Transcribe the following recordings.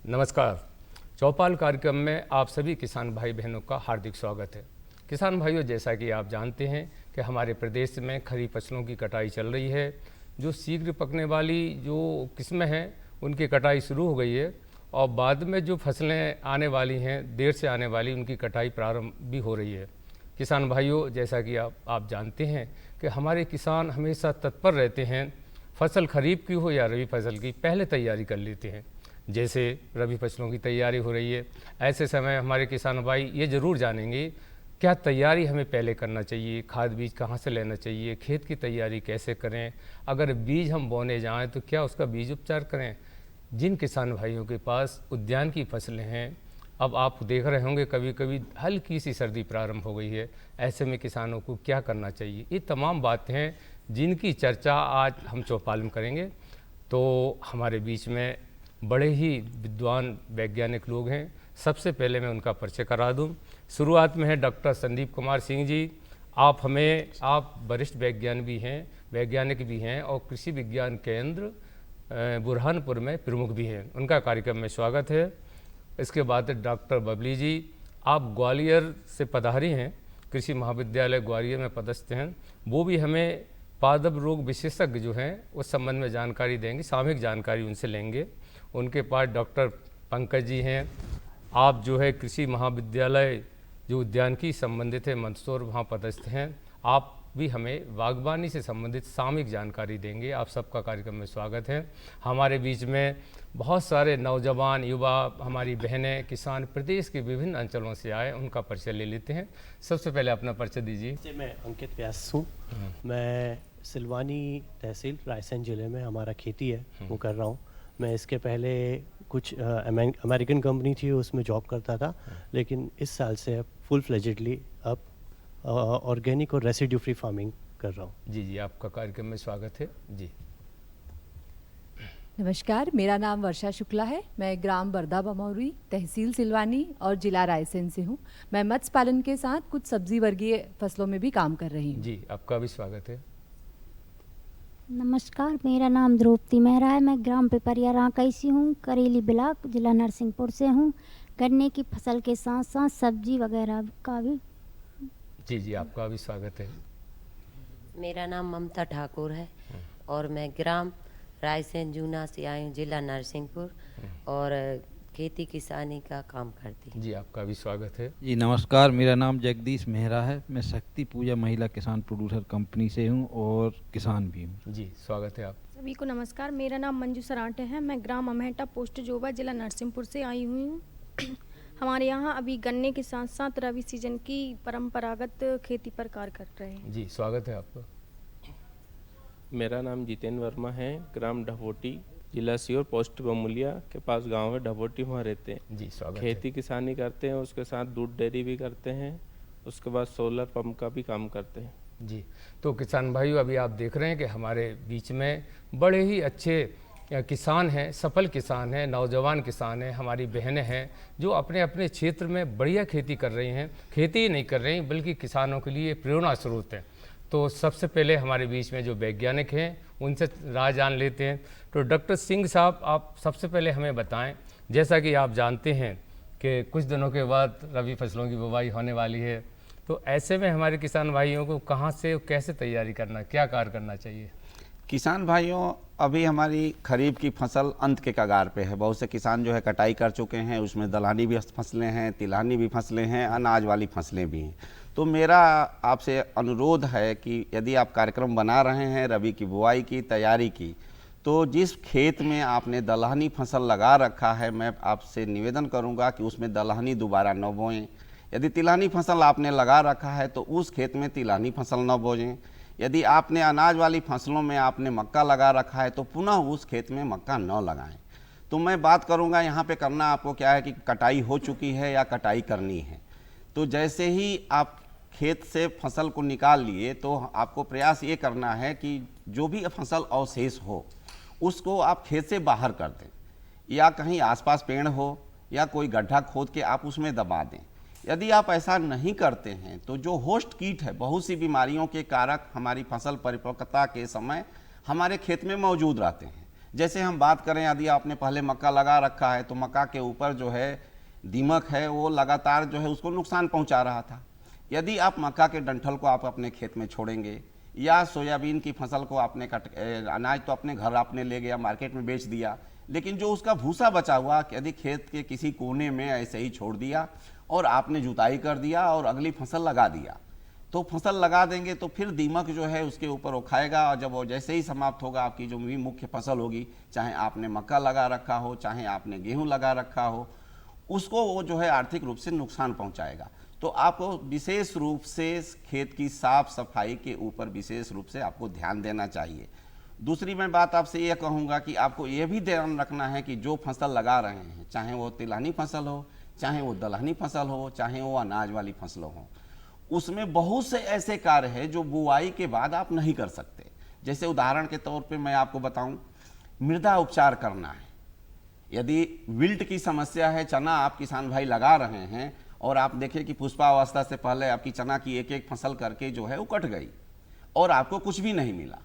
नमस्कार। चौपाल कार्यक्रम में आप सभी किसान भाई बहनों का हार्दिक स्वागत है। किसान भाइयों, जैसा कि आप जानते हैं कि हमारे प्रदेश में खरीफ फसलों की कटाई चल रही है। जो शीघ्र पकने वाली जो किस्में हैं उनकी कटाई शुरू हो गई है और बाद में जो फसलें आने वाली हैं, देर से आने वाली, उनकी कटाई प्रारंभ भी हो रही है। किसान भाइयों, जैसा कि आप जानते हैं कि हमारे किसान हमेशा तत्पर रहते हैं, फसल खरीफ की हो या रबी फसल की, पहले तैयारी कर लेते हैं। जैसे रबी फसलों की तैयारी हो रही है, ऐसे समय हमारे किसान भाई ये ज़रूर जानेंगे क्या तैयारी हमें पहले करना चाहिए, खाद बीज कहाँ से लेना चाहिए, खेत की तैयारी कैसे करें, अगर बीज हम बोने जाएं तो क्या उसका बीज उपचार करें। जिन किसान भाइयों के पास उद्यान की फसलें हैं, अब आप देख रहे होंगे कभी कभी हल्की सी सर्दी प्रारंभ हो गई है, ऐसे में किसानों को क्या करना चाहिए, ये तमाम बातें हैं जिनकी चर्चा आज हम चौपाल में करेंगे। तो हमारे बीच में बड़े ही विद्वान वैज्ञानिक लोग हैं। सबसे पहले मैं उनका परिचय करा दूं। शुरुआत में है डॉक्टर संदीप कुमार सिंह जी। आप वरिष्ठ वैज्ञानिक भी हैं और कृषि विज्ञान केंद्र बुरहानपुर में प्रमुख भी हैं। उनका कार्यक्रम में स्वागत है। इसके बाद डॉक्टर बबली जी, आप ग्वालियर से पधारी हैं, कृषि महाविद्यालय ग्वालियर में पदस्थ हैं। वो भी हमें पादप रोग विशेषज्ञ जो हैं उस संबंध में जानकारी देंगे, सामयिक जानकारी उनसे लेंगे। उनके पास डॉक्टर पंकज जी हैं। आप जो है कृषि महाविद्यालय जो उद्यान की संबंधित है मंदसौर, वहाँ पदस्थ हैं। आप भी हमें बागवानी से संबंधित सामयिक जानकारी देंगे। आप सबका कार्यक्रम में स्वागत है। हमारे बीच में बहुत सारे नौजवान युवा, हमारी बहनें, किसान प्रदेश के विभिन्न अंचलों से आए, उनका परिचय ले लेते हैं। सबसे पहले अपना परिचय दीजिए। मैं अंकित व्यास हूँ। मैं सिलवानी तहसील रायसेन ज़िले में हमारा खेती है वो कर रहा हूँ। मैं इसके पहले कुछ अमेरिकन कंपनी थी उसमें जॉब करता था, लेकिन इस साल से अब फुल फ्लेजेडली अब ऑर्गेनिक और रेसिड्यू फ्री फार्मिंग कर रहा हूँ। जी, आपका कार्यक्रम में स्वागत है जी। नमस्कार, मेरा नाम वर्षा शुक्ला है। मैं ग्राम बरदा बमौरी, तहसील सिलवानी और जिला रायसेन से हूँ। मैं मत्स्य पालन के साथ कुछ सब्जी वर्गीय फसलों में भी काम कर रही हूँ। जी, आपका भी स्वागत है। नमस्कार, मेरा नाम द्रौपदी मेहरा है। मैं ग्राम पिपरिया रांकई से हूँ, करेली ब्लॉक, जिला नरसिंहपुर से हूँ। गन्ने की फसल के साथ साथ सब्जी वगैरह का भी। जी, आपका भी स्वागत है। मेरा नाम ममता ठाकुर है और मैं ग्राम रायसेन जूना से आई हूँ, जिला नरसिंहपुर, और खेती किसानी का काम करती हूँ। जी, आपका भी स्वागत है। जी नमस्कार, मेरा नाम जगदीश मेहरा है। मैं शक्ति पूजा महिला किसान प्रोड्यूसर कंपनी से हूँ और किसान भी हूँ। जी, स्वागत है आप। सभी को नमस्कार, मेरा नाम मंजू सरांटे है। मैं ग्राम अमहेटा, पोस्ट जोबा, जिला नरसिंहपुर से आई हुई हूँ। हमारे यहाँ अभी गन्ने के साथ साथ रबी सीजन की परंपरागत खेती पर कार्य कर रहे हैं। जी, स्वागत है आपका। मेरा नाम जितेंद्र वर्मा है। ग्राम ढबोटी, जिला सीहोर, पोस्ट बमुलिया के पास गांव है ढबोटी, वहाँ रहते हैं। जी, स्वागत है। खेती किसानी करते हैं, उसके साथ दूध डेयरी भी करते हैं, उसके बाद सोलर पंप का भी काम करते हैं। जी, तो किसान भाइयों, अभी आप देख रहे हैं कि हमारे बीच में बड़े ही अच्छे किसान हैं, सफल किसान हैं, नौजवान किसान हैं, हमारी बहनें हैं जो अपने अपने क्षेत्र में बढ़िया खेती कर रही हैं। खेती ही नहीं कर रही बल्कि किसानों के लिए प्रेरणा स्रोत हैं। तो सबसे पहले हमारे बीच में जो वैज्ञानिक हैं उनसे राय जान लेते हैं। तो डॉक्टर सिंह साहब, आप सबसे पहले हमें बताएं, जैसा कि आप जानते हैं कि कुछ दिनों के बाद रबी फसलों की बुवाई होने वाली है, तो ऐसे में हमारे किसान भाइयों को कहाँ से कैसे तैयारी करना, क्या कार्य करना चाहिए? किसान भाइयों, अभी हमारी खरीफ की फसल अंत के कगार पे है। बहुत से किसान जो है कटाई कर चुके हैं, उसमें दलहनी भी फसलें हैं, तिलहनी भी फसलें हैं, अनाज वाली फसलें भी हैं। तो मेरा आपसे अनुरोध है कि यदि आप कार्यक्रम बना रहे हैं रबी की बुआई की तैयारी की, तो जिस खेत में आपने दलहनी फसल लगा रखा है, मैं आपसे निवेदन करूंगा कि उसमें दलहनी दोबारा न बोएं। यदि तिलहनी फसल आपने लगा रखा है तो उस खेत में तिलहनी फसल न बोएं। यदि आपने अनाज वाली फसलों में आपने मक्का लगा रखा है तो पुनः उस खेत में मक्का न लगाएं। तो मैं बात करूंगा यहाँ पे करना आपको क्या है कि कटाई हो चुकी है या कटाई करनी है। तो जैसे ही आप खेत से फसल को निकाल लिए तो आपको प्रयास ये करना है कि जो भी फसल अवशेष हो उसको आप खेत से बाहर कर दें, या कहीं आसपास पेड़ हो या कोई गड्ढा खोद के आप उसमें दबा दें। यदि आप ऐसा नहीं करते हैं तो जो होस्ट कीट है, बहुत सी बीमारियों के कारक हमारी फसल परिपक्वता के समय हमारे खेत में मौजूद रहते हैं। जैसे हम बात करें, यदि आपने पहले मक्का लगा रखा है तो मक्का के ऊपर जो है दीमक है वो लगातार जो है उसको नुकसान पहुंचा रहा था। यदि आप मक्का के डंठल को आप अपने खेत में छोड़ेंगे या सोयाबीन की फसल को आपने अनाज तो अपने घर आपने ले गया मार्केट में बेच दिया, लेकिन जो उसका भूसा बचा हुआ यदि खेत के किसी कोने में ऐसे ही छोड़ दिया और आपने जुताई कर दिया और अगली फसल लगा दिया, तो फसल लगा देंगे तो फिर दीमक जो है उसके ऊपर वो खाएगा और जब वो जैसे ही समाप्त होगा आपकी जो भी मुख्य फसल होगी, चाहे आपने मक्का लगा रखा हो चाहे आपने गेहूं लगा रखा हो, उसको वो जो है आर्थिक रूप से नुकसान पहुंचाएगा। तो आपको विशेष रूप से खेत की साफ सफाई के ऊपर विशेष रूप से आपको ध्यान देना चाहिए। दूसरी मैं बात आपसे ये कहूँगा कि आपको ये भी ध्यान रखना है कि जो फसल लगा रहे हैं, चाहे वो तिलहनी फसल हो, चाहे वो दलहनी फसल हो, चाहे वो अनाज वाली फसलों हो, उसमें बहुत से ऐसे कार्य हैं जो बुआई के बाद आप नहीं कर सकते। जैसे उदाहरण के तौर पे मैं आपको बताऊं, मृदा उपचार करना है। यदि विल्ट की समस्या है, चना आप किसान भाई लगा रहे हैं और आप देखें कि पुष्पावस्था से पहले आपकी चना की एक एक फसल करके जो है वो कट गई और आपको कुछ भी नहीं मिला,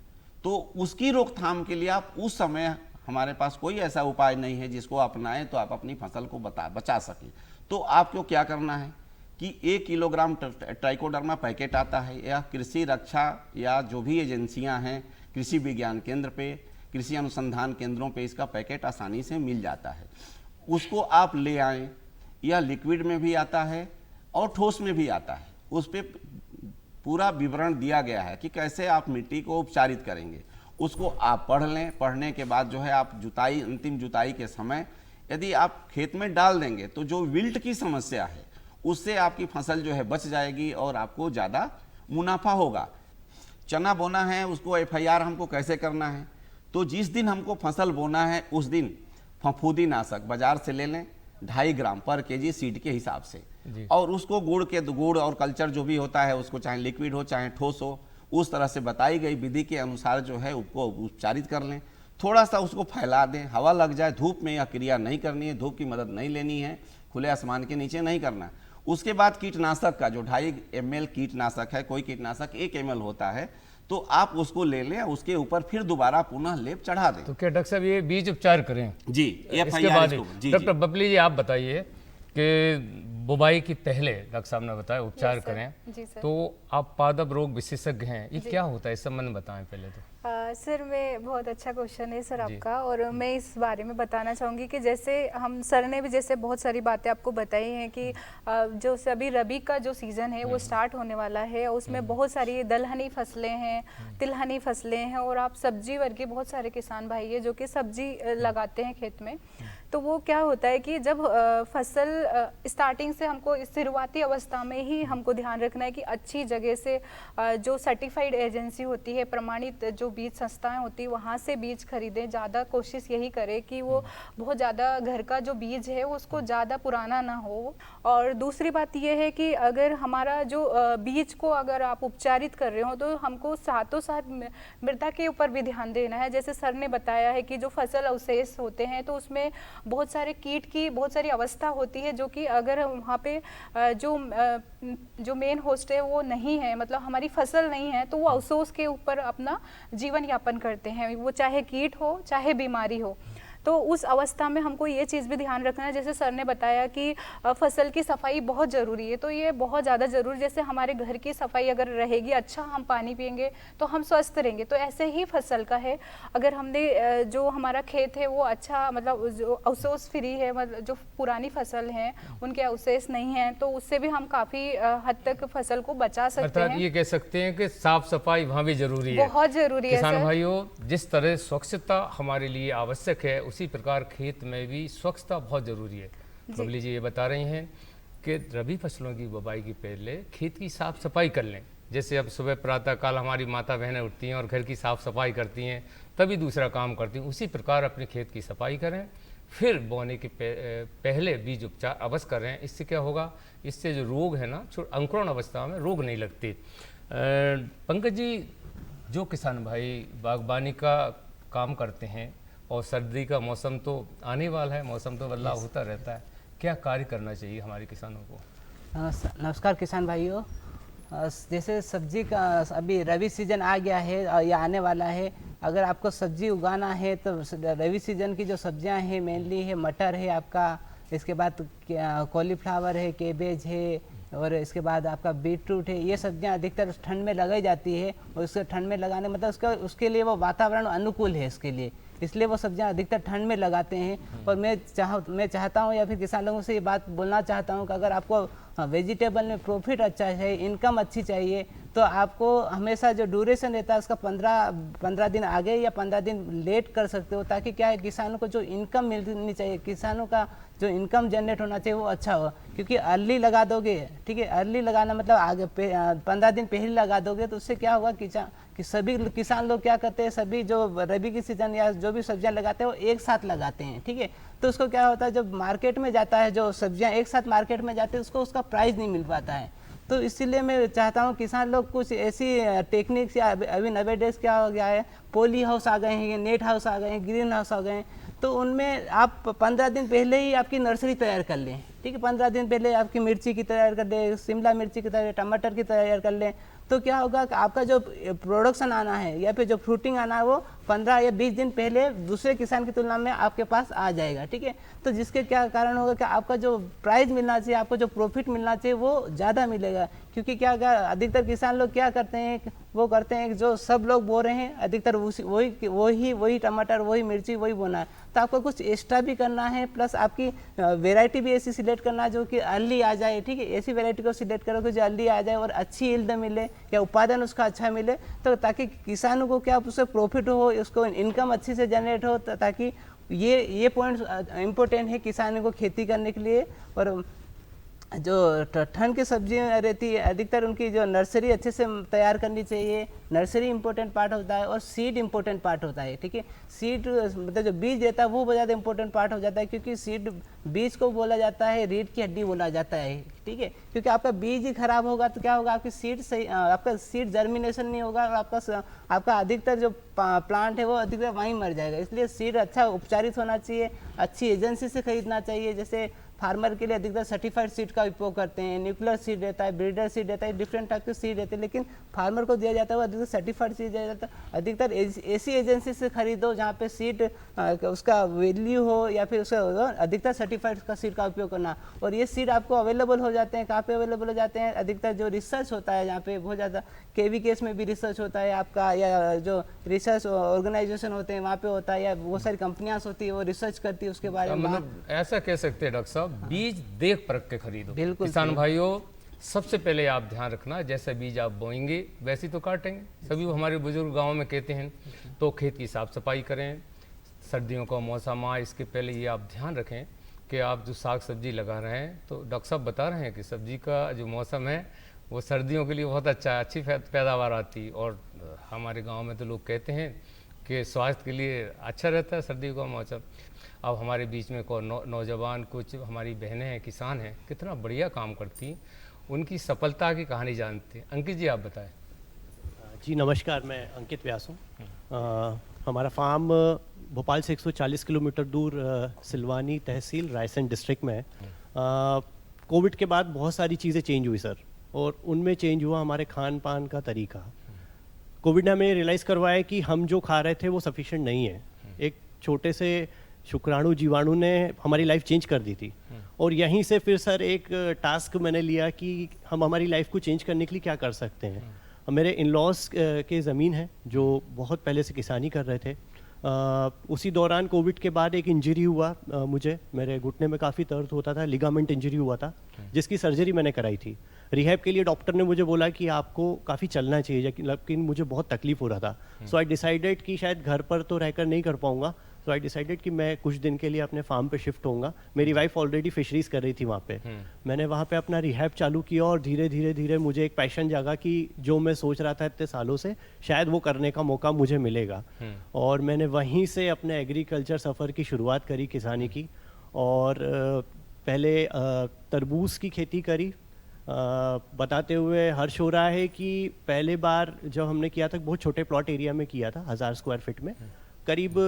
तो उसकी रोकथाम के लिए आप उस समय, हमारे पास कोई ऐसा उपाय नहीं है जिसको अपनाएं तो आप अपनी फसल को बचा सकें। तो आपको क्या करना है कि 1 किलोग्राम ट्राइकोडर्मा पैकेट आता है, या कृषि रक्षा या जो भी एजेंसियां हैं, कृषि विज्ञान केंद्र पे, कृषि अनुसंधान केंद्रों पे इसका पैकेट आसानी से मिल जाता है, उसको आप ले आएँ। या लिक्विड में भी आता है और ठोस में भी आता है, उस पर पूरा विवरण दिया गया है कि कैसे आप मिट्टी को उपचारित करेंगे। उसको आप पढ़ लें, पढ़ने के बाद जो है आप जुताई, अंतिम जुताई के समय यदि आप खेत में डाल देंगे तो जो विल्ट की समस्या है उससे आपकी फसल जो है बच जाएगी और आपको ज़्यादा मुनाफा होगा। चना बोना है, उसको FIR हमको कैसे करना है, तो जिस दिन हमको फसल बोना है उस दिन फफूंदी नाशक बाजार से ले लें 2.5 ग्राम पर केजी सीड के हिसाब से, और उसको गुड़ और कल्चर जो भी होता है उसको चाहे लिक्विड हो चाहे ठोस हो, उस तरह से बताई गई विधि के अनुसार जो है उसको उपचारित कर लें। थोड़ा सा उसको फैला दें, हवा लग जाए, धूप में यह क्रिया नहीं करनी है, धूप की मदद नहीं लेनी है, खुले आसमान के नीचे नहीं करना। उसके बाद कीटनाशक का जो 2.5 ml कीटनाशक है, कोई कीटनाशक 1 ml होता है, तो आप उसको ले लें, उसके ऊपर फिर दोबारा पुनः लेप चढ़ा दें। तो क्या डॉक्टर साहब ये बीज उपचार करें? जी, इसके बाद डॉक्टर बबली जी आप बताइए कि बुवाई की पहले डॉक्टर साहब ने बताया उपचार करें, तो आप पादप रोग विशेषज्ञ हैं, ये क्या होता है इस संबंध में बताएं पहले तो। सर मैं बहुत अच्छा क्वेश्चन है सर आपका, और मैं इस बारे में बताना चाहूँगी कि जैसे हम सर ने भी जैसे बहुत सारी बातें आपको बताई हैं कि जो अभी रबी का जो सीज़न है वो स्टार्ट होने वाला है, उसमें बहुत सारी दलहनी फसलें हैं, तिलहनी फसलें हैं, और आप सब्जी वर्गीय बहुत सारे किसान भाई हैं जो कि सब्जी लगाते हैं खेत में। तो वो क्या होता है कि जब फसल स्टार्टिंग से हमको शुरुआती अवस्था में ही हमको ध्यान रखना है कि अच्छी जगह से जो सर्टिफाइड एजेंसी होती है, प्रमाणित जो बीज संस्थाएं होती है, वहाँ से बीज खरीदें। ज़्यादा कोशिश यही करें कि वो बहुत ज़्यादा घर का जो बीज है उसको ज़्यादा पुराना ना हो। और दूसरी बात ये है कि अगर हमारा जो बीज को अगर आप उपचारित कर रहे हो तो हमको साथों साथ मृदा के ऊपर भी ध्यान देना है। जैसे सर ने बताया है कि जो फसल अवशेष होते हैं तो उसमें बहुत सारे कीट की बहुत सारी अवस्था होती है, जो कि अगर वहाँ पे जो मेन होस्ट है वो नहीं है, मतलब हमारी फसल नहीं है, तो वो अवशेष के ऊपर अपना जीवन यापन करते हैं, वो चाहे कीट हो चाहे बीमारी हो। तो उस अवस्था में हमको ये चीज़ भी ध्यान रखना है, जैसे सर ने बताया कि फसल की सफाई बहुत ज़रूरी है, तो ये बहुत ज़्यादा ज़रूरी। जैसे हमारे घर की सफाई अगर रहेगी, अच्छा हम पानी पिएंगे तो हम स्वस्थ रहेंगे, तो ऐसे ही फसल का है। अगर हमने जो हमारा खेत है वो अच्छा, मतलब जो अवशेष फ्री है, मतलब जो पुरानी फसल है उनके अवशेष नहीं है, तो उससे भी हम काफ़ी हद तक फसल को बचा सकते हैं। ये कह सकते हैं कि साफ सफाई वहाँ भी जरूरी है, बहुत ज़रूरी है। किसान भाइयों, जिस तरह स्वच्छता हमारे लिए आवश्यक है उसी प्रकार खेत में भी स्वच्छता बहुत ज़रूरी है। बबली जी ये बता रही हैं कि रबी फसलों की बुवाई की पहले खेत की साफ़ सफाई कर लें। जैसे अब सुबह प्रातःकाल हमारी माता बहनें उठती हैं और घर की साफ़ सफाई करती हैं, तभी दूसरा काम करती हैं, उसी प्रकार अपने खेत की सफाई करें, फिर बोने के पहले बीज उपचार अवश्य करें। इससे क्या होगा, इससे जो रोग है ना, अंकुरण अवस्था में रोग नहीं लगते। पंकज जी, जो किसान भाई बागबानी का काम करते हैं और सर्दी का मौसम तो आने वाला है, मौसम तो बदलाव होता रहता है, क्या कार्य करना चाहिए हमारे किसानों को? नमस्कार किसान भाइयों, जैसे सब्जी का अभी रबी सीजन आ गया है या आने वाला है, अगर आपको सब्जी उगाना है तो रबी सीजन की जो सब्जियां हैं मेनली है मटर है आपका, इसके बाद कॉलीफ्लावर है, केबेज है, और इसके बाद आपका बीटरूट है। ये सब्जियां अधिकतर ठंड में लगाई जाती है और उसके ठंड में लगाने मतलब उसके लिए वो वातावरण अनुकूल है इसके लिए, इसलिए वो सब्जियां अधिकतर ठंड में लगाते हैं। और मैं चाहता हूँ या फिर किसान लोगों से ये बात बोलना चाहता हूँ कि अगर आपको वेजिटेबल में प्रॉफिट अच्छा चाहिए, इनकम अच्छी चाहिए, तो आपको हमेशा जो ड्यूरेशन रहता है उसका 15 दिन आगे या 15 दिन लेट कर सकते हो, ताकि क्या है किसानों को जो इनकम मिलनी चाहिए, किसानों का जो इनकम जनरेट होना चाहिए वो अच्छा हो। क्योंकि अर्ली लगा दोगे, ठीक है, अर्ली लगाना मतलब आगे 15 दिन पहले लगा दोगे तो उससे क्या होगा कि सभी किसान लोग क्या करते हैं, सभी जो रबी की सीजन या जो भी सब्जियां लगाते हैं वो एक साथ लगाते हैं, ठीक है। तो उसको क्या होता है, जब मार्केट में जाता है जो सब्जियां एक साथ मार्केट में जाती है उसको उसका प्राइस नहीं मिल पाता है। तो इसीलिए मैं चाहता हूँ किसान लोग कुछ ऐसी टेक्निक्स या अभी नवे डेज क्या हो गया है, पॉली हाउस आ गए हैं, नेट हाउस आ गए हैं, ग्रीन हाउस आ गए हैं, तो उनमें आप 15 दिन पहले ही आपकी नर्सरी तैयार कर लें, ठीक है। 15 दिन पहले आपकी मिर्ची की तैयार कर लें, शिमला मिर्ची की तैयार, टमाटर की तैयार कर लें, तो क्या होगा कि आपका जो प्रोडक्शन आना है या फिर जो फ्रूटिंग आना है वो 15 या 20 दिन पहले दूसरे किसान की तुलना में आपके पास आ जाएगा, ठीक है। तो जिसके क्या कारण होगा कि आपका जो प्राइस मिलना चाहिए, आपको जो प्रॉफिट मिलना चाहिए वो ज़्यादा मिलेगा। क्योंकि क्या अधिकतर किसान लोग क्या करते हैं, वो करते हैं जो सब लोग बो रहे हैं अधिकतर वही टमाटर, वही मिर्ची, वही बोना है। तो आपको कुछ एक्स्ट्रा भी करना है, प्लस आपकी वेराइटी भी ऐसी सिलेक्ट करना जो कि अर्ली आ जाए, ठीक है। ऐसी वेराइटी को सिलेक्ट करो कि जो अर्ली आ जाए और अच्छी यील्ड मिले या उत्पादन उसका अच्छा मिले, तो ताकि किसानों को क्या उससे प्रॉफिट हो, उसको इनकम अच्छी से जनरेट हो, ताकि ये पॉइंट इम्पोर्टेंट है किसानों को खेती करने के लिए। और जो ठंड की सब्जियां रहती है अधिकतर उनकी जो नर्सरी अच्छे से तैयार करनी चाहिए, नर्सरी इंपॉर्टेंट पार्ट होता है और सीड इंपॉर्टेंट पार्ट होता है, ठीक है। सीड मतलब जो बीज रहता है वो बहुत ज़्यादा इंपॉर्टेंट पार्ट हो जाता है, क्योंकि सीड बीज को बोला जाता है रीढ़ की हड्डी बोला जाता है, ठीक है। क्योंकि आपका बीज ही खराब होगा तो क्या होगा, आपकी सीड सही, आपका सीड जर्मिनेशन नहीं होगा और आपका अधिकतर जो प्लांट है वो अधिकतर वहीं मर जाएगा। इसलिए सीड अच्छा उपचारित होना चाहिए, अच्छी एजेंसी से खरीदना चाहिए। जैसे फार्मर के लिए अधिकतर सर्टिफाइड सीड का उपयोग करते हैं, न्यूक्लियर सीड रहता है, ब्रीडर सीड रहता है, डिफरेंट टाइप के सीड रहते हैं, लेकिन फार्मर को दिया जाता है वो अधिकतर सर्टिफाइड सीड दिया जाता है। अधिकतर ऐसी एजेंसी से खरीदो जहाँ पे सीड उसका वैल्यू हो, या फिर उसका अधिकतर सर्टिफाइड का सीड का उपयोग करना। और ये सीड आपको अवेलेबल हो जाते हैं, कहाँ पे अवेलेबल हो जाते हैं, अधिकतर जो रिसर्च होता है जहाँ पे बहुत ज़्यादा KVKS में भी रिसर्च होता है आपका, या जो रिसर्च ऑर्गेनाइजेशन होते हैं वहाँ पे होता है, या बहुत सारी कंपनियाँ होती है वो रिसर्च करती है उसके बारे में। मतलब ऐसा कह सकते हैं डॉक्टर साहब, बीज देख परख के खरीदो। बिल्कुल किसान भाइयों, सबसे पहले आप ध्यान रखना, जैसे बीज आप बोएंगे वैसे तो काटेंगे। सभी हमारे बुजुर्ग गांव में कहते हैं, तो खेत की साफ सफाई करें। सर्दियों का मौसम आए इसके पहले ये आप ध्यान रखें कि आप जो साग सब्जी लगा रहे हैं, तो डॉक्टर साहब बता रहे हैं कि सब्जी का जो मौसम है वो सर्दियों के लिए बहुत अच्छा है, अच्छी पैदावार आती। और हमारे गाँव में तो लोग कहते हैं कि स्वास्थ्य के लिए अच्छा रहता है सर्दियों का मौसम। अब हमारे बीच में नौजवान कुछ हमारी बहनें हैं, किसान हैं, कितना बढ़िया काम करती, उनकी सफलता की कहानी जानते हैं। अंकित जी आप बताएं। जी नमस्कार, मैं अंकित व्यास हूँ। हमारा फार्म भोपाल से 140 किलोमीटर दूर सिलवानी तहसील रायसेन डिस्ट्रिक्ट में है। कोविड के बाद बहुत सारी चीज़ें चेंज हुई सर, और उनमें चेंज हुआ हमारे खान पान का तरीका। कोविड ने हमें रियलाइज़ करवाया कि हम जो खा रहे थे वो सफिशिएंट नहीं है। एक छोटे से शुक्राणु जीवाणु ने हमारी लाइफ चेंज कर दी थी, और यहीं से फिर सर एक टास्क मैंने लिया कि हम हमारी लाइफ को चेंज करने के लिए क्या कर सकते हैं। मेरे इन लॉज के ज़मीन है जो बहुत पहले से किसानी कर रहे थे। उसी दौरान कोविड के बाद एक इंजरी हुआ मुझे, मेरे घुटने में काफ़ी दर्द होता था, लिगामेंट इंजरी हुआ था, जिसकी सर्जरी मैंने कराई थी। रिहैब के लिए डॉक्टर ने मुझे बोला कि आपको काफ़ी चलना चाहिए, लेकिन मुझे बहुत तकलीफ हो रहा था। सो आई डिसाइडेड कि शायद घर पर तो रहकर नहीं कर पाऊंगा, सो आई डिसाइडेड कि मैं कुछ दिन के लिए अपने फार्म पे शिफ्ट होऊंगा। मेरी वाइफ ऑलरेडी फिशरीज कर रही थी वहाँ पे। मैंने वहाँ पे अपना रिहैब चालू किया, और धीरे धीरे धीरे मुझे एक पैशन जागा कि जो मैं सोच रहा था इतने सालों से, शायद वो करने का मौका मुझे मिलेगा। और मैंने वहीं से अपने एग्रीकल्चर सफ़र की शुरुआत करी, किसानी की। और पहले तरबूज की खेती करी। बताते हुए हर्ष हो रहा है कि पहले बार जब हमने किया था बहुत छोटे प्लॉट एरिया में किया था, 1000 स्क्वायर फीट में, करीब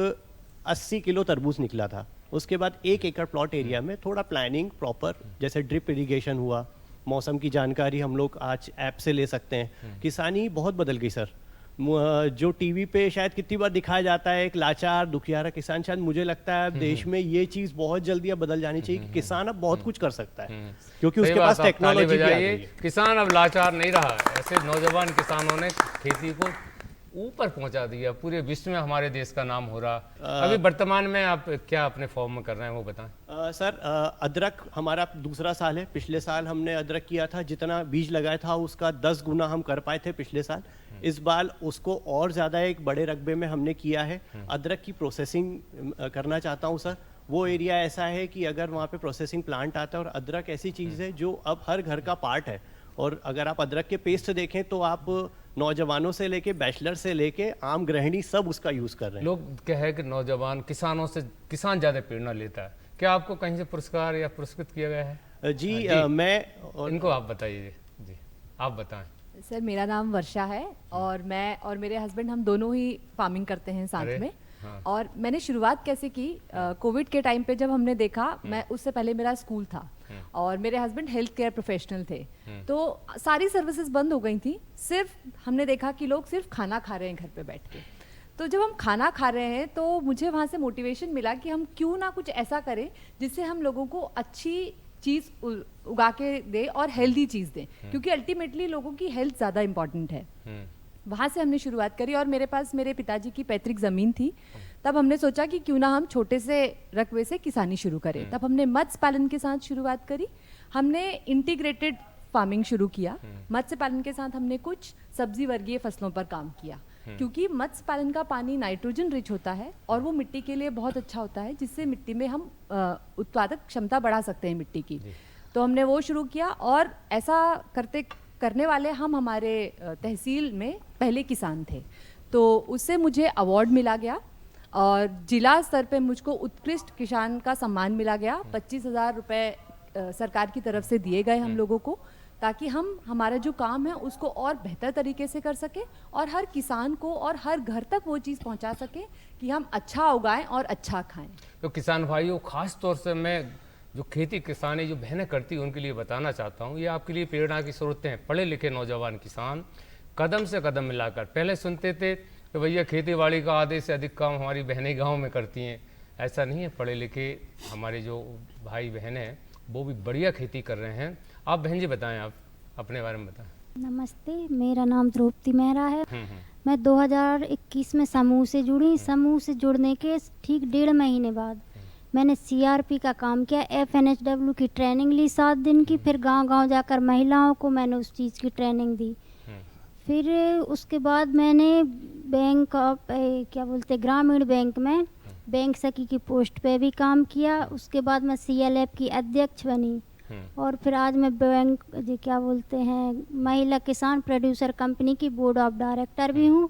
80 किलो तरबूज निकला था। उसके बाद 1 एकड़ प्लॉट एरिया में थोड़ा प्लानिंग प्रॉपर, जैसे ड्रिप इरिगेशन हुआ, मौसम की जानकारी हम लोग आज ऐप से ले सकते हैं। किसानी बहुत बदल गई सर। जो टीवी पे शायद कितनी बार दिखाया जाता है एक लाचार दुखियारा किसान, शायद मुझे लगता है अब देश में ये चीज़ बहुत जल्दी अब बदल जानी चाहिए कि किसान अब बहुत कुछ कर सकता है, क्योंकि उसके पास टेक्नोलॉजी भी आ गई है। किसान अब लाचार नहीं रहा, ऐसे नौजवान किसानों ने खेती को ऊपर पहुंचा दिया, पूरे विश्व में हमारे देश का नाम हो रहा। अभी वर्तमान में आप क्या अपने फॉर्म में कर रहे हैं वो बताएं। सर अदरक हमारा दूसरा साल है। पिछले साल हमने अदरक किया था, जितना बीज लगाया था उसका 10 गुना हम कर पाए थे पिछले साल। इस बार उसको और ज़्यादा एक बड़े रकबे में हमने किया है। अदरक की प्रोसेसिंग करना चाहता हूँ सर। वो एरिया ऐसा है कि अगर वहाँ पे प्रोसेसिंग प्लांट आता है, और अदरक ऐसी चीज़ है जो अब हर घर का पार्ट है। और अगर आप अदरक के पेस्ट देखें तो आप नौजवानों से लेके बैचलर से लेके आम गृहिणी सब उसका यूज़ कर रहे हैं। लोग क्या है कि नौजवान किसानों से, किसान ज़्यादा प्रेरणा लेता है। क्या आपको कहीं से पुरस्कार या पुरस्कृत किया गया है? जी, मैं इनको आप बताइए जी, आप बताएं। सर मेरा नाम वर्षा है और मैं और मेरे हस्बैंड हम दोनों ही फार्मिंग करते हैं साथ में। हाँ। और मैंने शुरुआत कैसे की, कोविड के टाइम पे जब हमने देखा, मैं उससे पहले मेरा स्कूल था और मेरे हस्बैंड हेल्थ केयर प्रोफेशनल थे, तो सारी सर्विसेज बंद हो गई थी। सिर्फ हमने देखा कि लोग सिर्फ खाना खा रहे हैं घर पे बैठ के। तो जब हम खाना खा रहे हैं तो मुझे वहाँ से मोटिवेशन मिला कि हम क्यों ना कुछ ऐसा करें जिससे हम लोगों को अच्छी चीज़ उगा के दे और हेल्दी चीज़ दें, क्योंकि अल्टीमेटली लोगों की हेल्थ ज़्यादा इम्पॉर्टेंट है। वहाँ से हमने शुरुआत करी और मेरे पास मेरे पिताजी की पैतृक ज़मीन थी। तब हमने सोचा कि क्यों ना हम छोटे से रकबे से किसानी शुरू करें। तब हमने मत्स्य पालन के साथ शुरुआत करी। हमने इंटीग्रेटेड फार्मिंग शुरू किया। मत्स्य पालन के साथ हमने कुछ सब्जी वर्गीय फसलों पर काम किया, क्योंकि मत्स्य पालन का पानी नाइट्रोजन रिच होता है और वो मिट्टी के लिए बहुत अच्छा होता है, जिससे मिट्टी में हम उत्पादक क्षमता बढ़ा सकते हैं मिट्टी की। तो हमने वो शुरू किया और ऐसा करने वाले हम हमारे तहसील में पहले किसान थे। तो उससे मुझे अवार्ड मिला गया और जिला स्तर पे मुझको उत्कृष्ट किसान का सम्मान मिला गया। 25,000 रुपये सरकार की तरफ से दिए गए हम लोगों को, ताकि हम हमारा जो काम है उसको और बेहतर तरीके से कर सके और हर किसान को और हर घर तक वो चीज़ पहुंचा सके कि हम अच्छा उगाएं और अच्छा खाएं। तो किसान भाइयों, खास तौर से मैं जो खेती किसानी जो बहनें करती हैं उनके लिए बताना चाहता हूँ, ये आपके लिए प्रेरणा की स्रोत हैं। पढ़े लिखे नौजवान किसान कदम से कदम मिलाकर, पहले सुनते थे कि भैया खेती बाड़ी का आधे से अधिक काम हमारी बहनें गाँव में करती हैं। ऐसा नहीं है, पढ़े लिखे हमारे जो भाई बहन हैं वो भी बढ़िया खेती कर रहे हैं। आप बहन जी बताएं, आप अपने बारे में बताएं। नमस्ते, मेरा नाम द्रौपदी मेहरा है। मैं 2021 में समूह से जुड़ी। समूह से जुड़ने के ठीक 1.5 महीने बाद मैंने CRP का काम किया। FNHW की ट्रेनिंग ली 7 दिन की। फिर गांव-गांव जाकर महिलाओं को मैंने उस चीज़ की ट्रेनिंग दी। फिर उसके बाद मैंने बैंक ऑफ ग्रामीण बैंक में बैंक सखी की पोस्ट पे भी काम किया। उसके बाद मैं CLF की अध्यक्ष बनी और फिर आज मैं बैंक महिला किसान प्रोड्यूसर कंपनी की बोर्ड ऑफ डायरेक्टर भी हूँ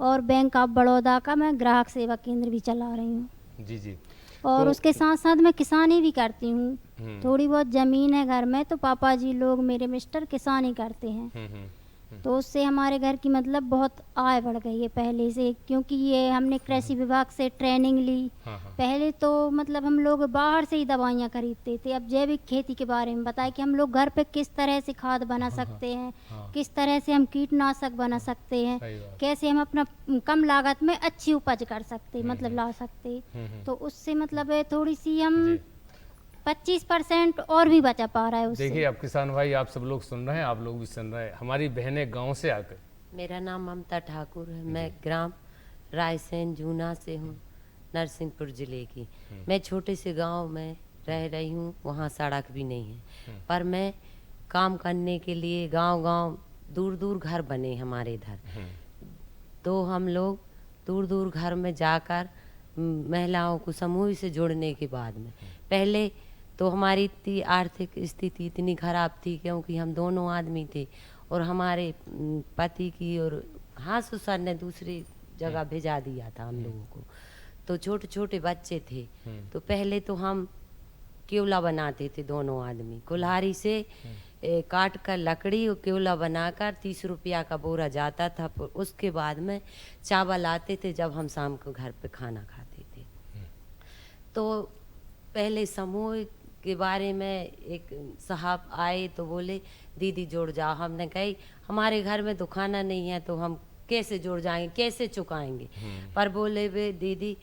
और बैंक ऑफ बड़ौदा का मैं ग्राहक सेवा केंद्र भी चला रही हूँ। जी जी। और उसके साथ साथ मैं किसानी भी करती हूँ। थोड़ी बहुत ज़मीन है घर में, तो पापा जी लोग मेरे मिस्टर किसानी करते हैं। तो उससे हमारे घर की मतलब बहुत आय बढ़ गई है पहले से, क्योंकि ये हमने कृषि विभाग से ट्रेनिंग ली। पहले तो मतलब हम लोग बाहर से ही दवाइयाँ खरीदते थे। अब जैविक खेती के बारे में बताया कि हम लोग घर पे किस तरह से खाद बना सकते हैं, किस तरह से हम कीटनाशक बना सकते हैं, कैसे हम अपना कम लागत में अच्छी उपज कर सकते मतलब ला सकते। तो उससे मतलब थोड़ी सी हम 25% और भी बचा पा रहा है उससे। देखिए अब किसान भाई, आप सब लोग सुन रहे हैं, आप लोग भी सुन रहे हैं, हमारी बहनें गांव से आकर। मेरा नाम ममता ठाकुर है। मैं ग्राम रायसेन जूना से हूँ, नरसिंहपुर जिले की। मैं छोटे से गांव में रह रही हूँ, वहाँ सड़क भी नहीं है, पर मैं काम करने के लिए गांव-गांव दूर-दूर घर बने हमारे इधर। तो हम लोग दूर-दूर घर में जाकर महिलाओं को समूह से जोड़ने के बाद में, पहले तो हमारी इतनी आर्थिक स्थिति इतनी ख़राब थी, क्योंकि हम दोनों आदमी थे और हमारे पति की और ससुर ने दूसरी जगह भेजा दिया था हम लोगों को। तो छोटे छोटे बच्चे थे, तो पहले तो हम केवला बनाते थे दोनों आदमी, कुल्हाड़ी से काट कर लकड़ी और केवला बनाकर 30 रुपया का बोरा जाता था। उसके बाद में चावल आते थे जब हम शाम को घर पे खाना खाते थे। तो पहले समूह के बारे में एक साहब आए तो बोले दीदी जुड़ जाओ। हमने कही हमारे घर में तो खाना नहीं है तो हम कैसे जुड़ जाएंगे, कैसे चुकाएंगे। पर बोले वे दीदी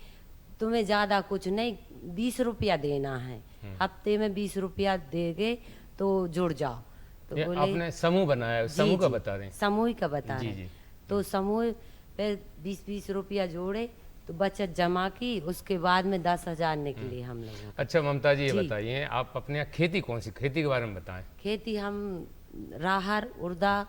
तुम्हें ज़्यादा कुछ नहीं, 20 रुपया देना है, हफ्ते में 20 रुपया देगे तो जुड़ जाओ। तो ये बोले आपने समूह बनाया, समूह का बता रहे हैं। समूह का बता जी, रहे जी। हैं। तो समूह पे 20-20 रुपया जोड़े तो बचत जमा की, उसके बाद में 10,000 निकले हम लोगों। अच्छा ममता जी, ये जी। बताइए आप अपने यहाँ खेती कौन सी, खेती के बारे में बताएं। खेती हम राहर, उड़दा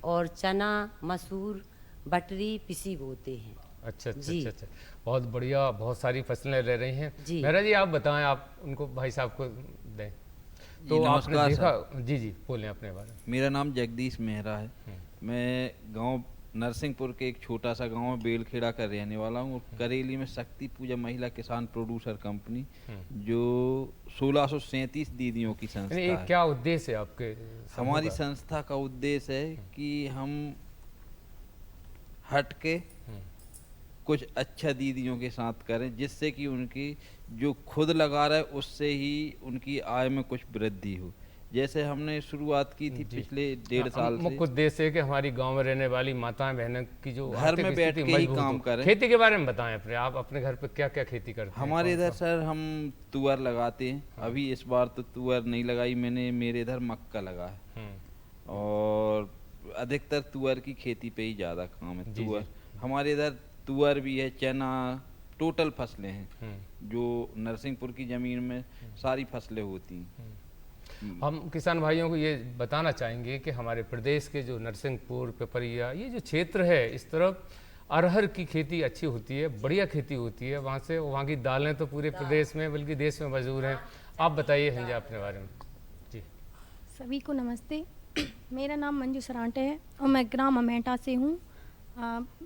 और चना, मसूर, बटरी, पिसी बोते हैं। अच्छा अच्छा जी। अच्छा अच्छा, बहुत बढ़िया, बहुत सारी फसलें ले रही हैं। जी। मेहरा जी आप बताएं, आप उनको भाई साहब को दें। तो आपने नमस्कार देखा, जी जी बोलें अपने बारे में। मेरा नाम जगदीश मेहरा है। मैं गांव नरसिंहपुर के एक छोटा सा गांव है बेलखेड़ा का रहने वाला हूँ। करेली में शक्ति पूजा महिला किसान प्रोड्यूसर कंपनी जो 1637 दीदियों की संस्था यानी ये है। क्या उद्देश्य है आपके समूह हमारी का? संस्था का उद्देश्य है कि हम हट के कुछ अच्छा दीदियों के साथ करें, जिससे कि उनकी जो खुद लगा रहे उससे ही उनकी आय में कुछ वृद्धि हो। जैसे हमने शुरुआत की थी पिछले 1.5 साल से। मुख्य उद्देश्य है कि हमारी गांव में रहने वाली माताएं बहनों की जो घर आर्थिक में बैठ स्थिति के ही मजबूत काम हो। करें। खेती के बारे में बताएं अपने, आप अपने घर पे क्या क्या खेती करते हैं? हमारे कौन इधर सा? सर हम तुअर लगाते हैं। अभी इस बार तो तुअर नहीं लगाई मैंने, मेरे इधर मक्का लगा है और अधिकतर तुअर की खेती पे ही ज़्यादा काम है। जी, तुअर हमारे इधर तुअर भी है, चना, टोटल फसलें हैं जो नरसिंहपुर की ज़मीन में सारी फसलें होती हैं। हम किसान भाइयों को ये बताना चाहेंगे कि हमारे प्रदेश के जो नरसिंहपुर, पिपरिया, ये जो क्षेत्र है, इस तरफ अरहर की खेती अच्छी होती है, बढ़िया खेती होती है। वहाँ से वहाँ की दालें तो पूरे प्रदेश में बल्कि देश में मशहूर हैं। आप बताइए हंजा अपने बारे में। जी सभी को नमस्ते। मेरा नाम मंजू सरांटे है और मैं ग्राम अमेठा से हूँ।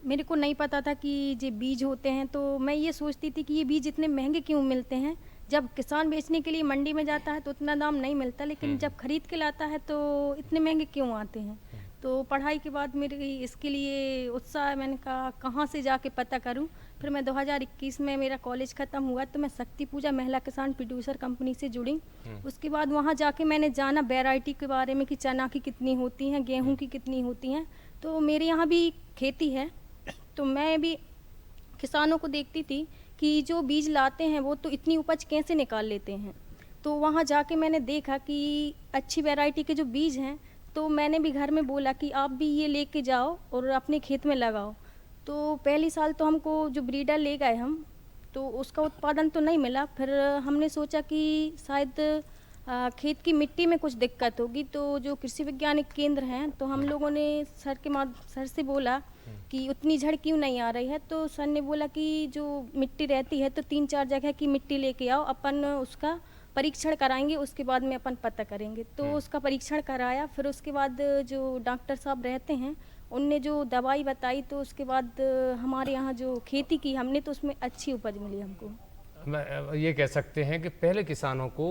मेरे को नहीं पता था कि ये बीज होते हैं, तो मैं ये सोचती थी कि ये बीज इतने महंगे क्यों मिलते हैं। जब किसान बेचने के लिए मंडी में जाता है तो उतना दाम नहीं मिलता, लेकिन जब खरीद के लाता है तो इतने महंगे क्यों आते हैं। तो पढ़ाई के बाद मेरे इसके लिए उत्साह, मैंने कहा कहाँ से जाके पता करूं। फिर मैं 2021 में मेरा कॉलेज ख़त्म हुआ तो मैं शक्ति पूजा महिला किसान प्रोड्यूसर कंपनी से जुड़ी। उसके बाद वहाँ जाके मैंने जाना वैरायटी के बारे में कि चना की कितनी होती हैं, गेहूं की कितनी होती हैं। तो मेरे यहाँ भी खेती है, तो मैं भी किसानों को देखती थी कि जो बीज लाते हैं वो तो इतनी उपज कैसे निकाल लेते हैं। तो वहाँ जाके मैंने देखा कि अच्छी वैरायटी के जो बीज हैं, तो मैंने भी घर में बोला कि आप भी ये लेके जाओ और अपने खेत में लगाओ। तो पहली साल तो हमको जो ब्रीडर ले गए हम, तो उसका उत्पादन तो नहीं मिला। फिर हमने सोचा कि शायद खेत की मिट्टी में कुछ दिक्कत होगी। तो जो कृषि वैज्ञानिक केंद्र हैं, तो हम लोगों ने सर से बोला कि उतनी झड़ क्यों नहीं आ रही है। तो सर ने बोला कि जो मिट्टी रहती है तो 3-4 जगह की मिट्टी लेके आओ, अपन उसका परीक्षण कराएंगे, उसके बाद में अपन पता करेंगे। तो उसका परीक्षण कराया। फिर उसके बाद जो डॉक्टर साहब रहते हैं उनने जो दवाई बताई, तो उसके बाद हमारे यहाँ जो खेती की हमने, तो उसमें अच्छी उपज मिली हमको। मैं ये कह सकते हैं कि पहले किसानों को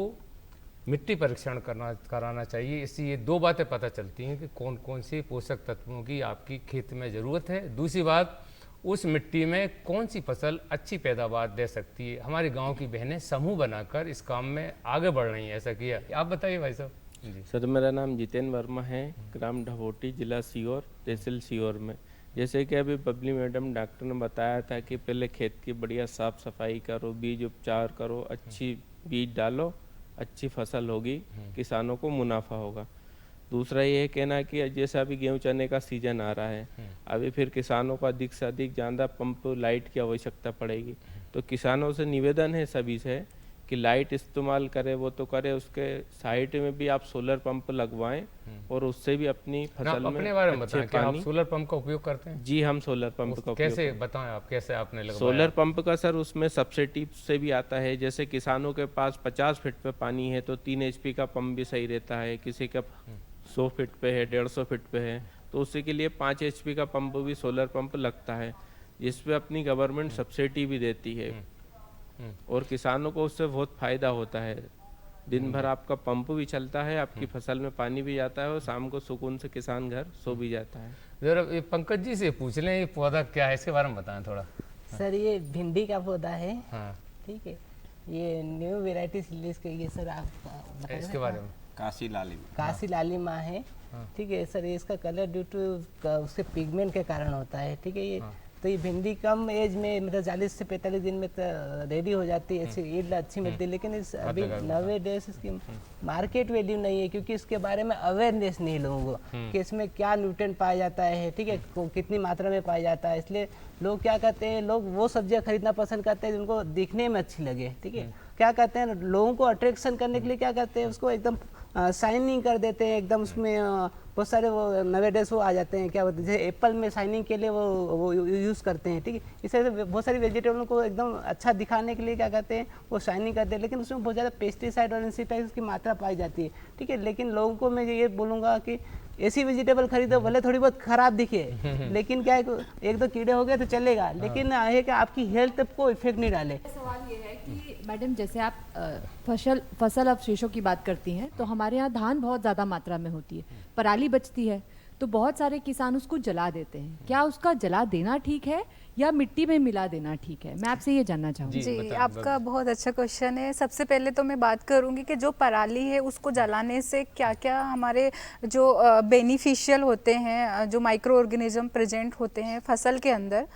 मिट्टी परीक्षण कराना चाहिए। इससे ये दो बातें पता चलती हैं कि कौन कौन से पोषक तत्वों की आपकी खेत में ज़रूरत है। दूसरी बात, उस मिट्टी में कौन सी फसल अच्छी पैदावार दे सकती है। हमारे गांव की बहनें समूह बनाकर इस काम में आगे बढ़ रही हैं, ऐसा किया। आप बताइए भाई साहब। जी सर, मेरा नाम जितेंद्र वर्मा है, ग्राम ढवोटी, जिला सीहोर, तहसील सीहोर में। जैसे कि अभी बबली मैडम डॉक्टर ने बताया था कि पहले खेत की बढ़िया साफ सफाई करो, बीज उपचार करो, अच्छी बीज डालो, अच्छी फसल होगी, किसानों को मुनाफा होगा। दूसरा ये कहना कि जैसा अभी गेहूं चने का सीजन आ रहा है, अभी फिर किसानों को अधिक से अधिक ज़्यादा पंप लाइट की आवश्यकता पड़ेगी। तो किसानों से निवेदन है सभी से कि लाइट इस्तेमाल करे, वो तो करे, उसके साइड में भी आप सोलर पंप लगवाएं और उससे भी अपनी फसल में अपने बारे में अच्छे बताएं, क्या आप पानी। सोलर पंप का उपयोग करते हैं? जी, हम सोलर पंप का उपयोग कैसे बताएं आप, कैसे आपने लगवाया? सोलर पंप का सर उसमें सब्सिडी से भी आता है। जैसे किसानों के पास 50 फीट पे पानी है तो 3 HP का पंप भी सही रहता है। किसी का 100 फीट पे है, 150 फीट पे है, तो उसी के लिए 5 HP का पंप भी सोलर पंप लगता है, जिसपे अपनी गवर्नमेंट सब्सिडी भी देती है और किसानों को उससे बहुत फायदा होता है। दिन भर आपका पंप भी चलता है, आपकी फसल में पानी भी जाता है और शाम को सुकून से किसान घर सो भी जाता है। जरा ये पंकज जी से पूछ लें, ये पौधा क्या है, इसके बारे में बताएं थोड़ा। सर ये भिंडी का पौधा है। हाँ ठीक है, ये न्यू वेराइटीज रिलीज की है सर, आप बता इसके सकते बारे हैं? में काशी लाली काशी लालिमा है, ठीक है सर। ये इसका कलर ड्यू टू उसके पिगमेंट के कारण होता है, ठीक है। ये तो ये भिंडी कम एज में मतलब 40 से 45 दिन में रेडी हो जाती है, ऐसी ईल्ड अच्छी मिलती है। लेकिन इस अभी नवे डेज इसकी मार्केट वैल्यू नहीं है, क्योंकि इसके बारे में अवेयरनेस नहीं है लोगों को कि इसमें क्या न्यूट्रिएंट पाया जाता है, ठीक है, कितनी मात्रा में पाया जाता है। इसलिए लोग क्या करते हैं, लोग वो सब्जियां खरीदना पसंद करते हैं जिनको दिखने में अच्छी लगे, ठीक है। क्या करते हैं, लोगों को अट्रैक्शन करने के लिए क्या करते हैं, उसको एकदम शाइनिंग कर देते हैं एकदम। उसमें बहुत सारे वो नवे डेज वो आ जाते हैं, क्या बोलते हैं, जैसे एप्पल में शाइनिंग के लिए वो यूज़ करते हैं, ठीक है। इस तरह से बहुत सारी वेजिटेबलों को एकदम अच्छा दिखाने के लिए क्या करते हैं, वो शाइनिंग करते हैं। लेकिन उसमें बहुत ज़्यादा पेस्टिसाइड और इंसेक्टिसाइड की मात्रा पाई जाती है, ठीक है। लेकिन लोगों को मैं ये बोलूँगा कि ऐसी वेजिटेबल खरीदो, भले थोड़ी बहुत खराब दिखे, लेकिन क्या है, एक दो कीड़े हो गए तो चलेगा, लेकिन है कि आपकी हेल्थ को इफेक्ट नहीं डाले। सवाल ये है कि मैडम, जैसे आप फसल अवशेषों की बात करती हैं, तो हमारे यहाँ धान बहुत ज़्यादा मात्रा में होती है, पराली बचती है, तो बहुत सारे किसान उसको जला देते हैं। क्या उसका जला देना ठीक है या मिट्टी में मिला देना ठीक है? मैं आपसे ये जानना चाहूँगी। जी, आपका बहुत अच्छा क्वेश्चन है। सबसे पहले तो मैं बात करूंगी कि जो पराली है उसको जलाने से क्या क्या हमारे जो बेनिफिशियल होते हैं, जो माइक्रो ऑर्गेनिज्म प्रेजेंट होते हैं फसल के अंदर,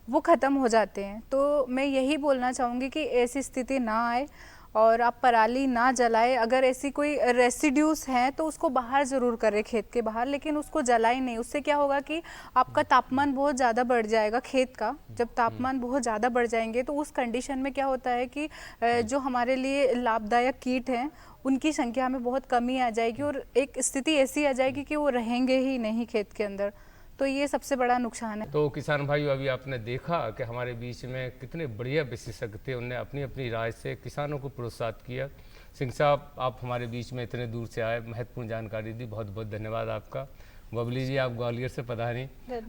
वो ख़त्म हो जाते हैं। तो मैं यही बोलना चाहूँगी कि ऐसी स्थिति ना आए और आप पराली ना जलाएं। अगर ऐसी कोई रेसिड्यूज हैं तो उसको बाहर ज़रूर करें, खेत के बाहर, लेकिन उसको जलाएं नहीं। उससे क्या होगा कि आपका तापमान बहुत ज़्यादा बढ़ जाएगा खेत का। जब तापमान बहुत ज़्यादा बढ़ जाएंगे तो उस कंडीशन में क्या होता है कि जो हमारे लिए लाभदायक कीट हैं उनकी संख्या में बहुत कमी आ जाएगी और एक स्थिति ऐसी आ जाएगी कि वो रहेंगे ही नहीं खेत के अंदर। तो ये सबसे बड़ा नुकसान है। तो किसान भाइयों, अभी आपने देखा कि हमारे बीच में कितने बढ़िया विशेषज्ञ थे, उन्होंने अपनी अपनी राय से किसानों को प्रोत्साहित किया। सिंह साहब, आप हमारे बीच में इतने दूर से आए, महत्वपूर्ण जानकारी दी, बहुत बहुत धन्यवाद आपका। बबली जी, आप ग्वालियर से पधारी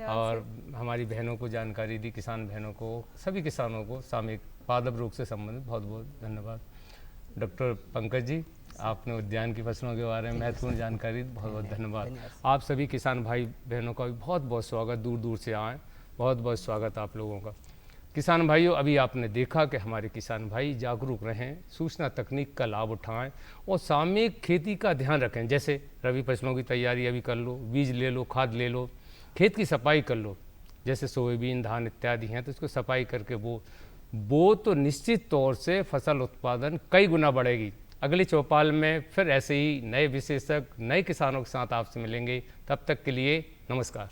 और हमारी बहनों को जानकारी दी, किसान बहनों को, सभी किसानों को सामयिक पादप रोग से संबंधित बहुत बहुत धन्यवाद। डॉक्टर पंकज जी, आपने उद्यान की फसलों के बारे में महत्वपूर्ण जानकारी, बहुत बहुत धन्यवाद। आप सभी किसान भाई बहनों का भी बहुत बहुत स्वागत, दूर दूर से आए, बहुत बहुत स्वागत आप लोगों का। किसान भाइयों, अभी आपने देखा कि हमारे किसान भाई जागरूक रहें, सूचना तकनीक का लाभ उठाएं और सामयिक खेती का ध्यान रखें। जैसे रबी फसलों की तैयारी अभी कर लो, बीज ले लो, खाद ले लो, खेत की सफाई कर लो। जैसे सोयाबीन, धान इत्यादि हैं तो इसको सफाई करके वो तो निश्चित तौर से फसल उत्पादन कई गुना बढ़ेगी। अगली चौपाल में फिर ऐसे ही नए विशेषज्ञ, नए किसानों के साथ आपसे मिलेंगे। तब तक के लिए नमस्कार।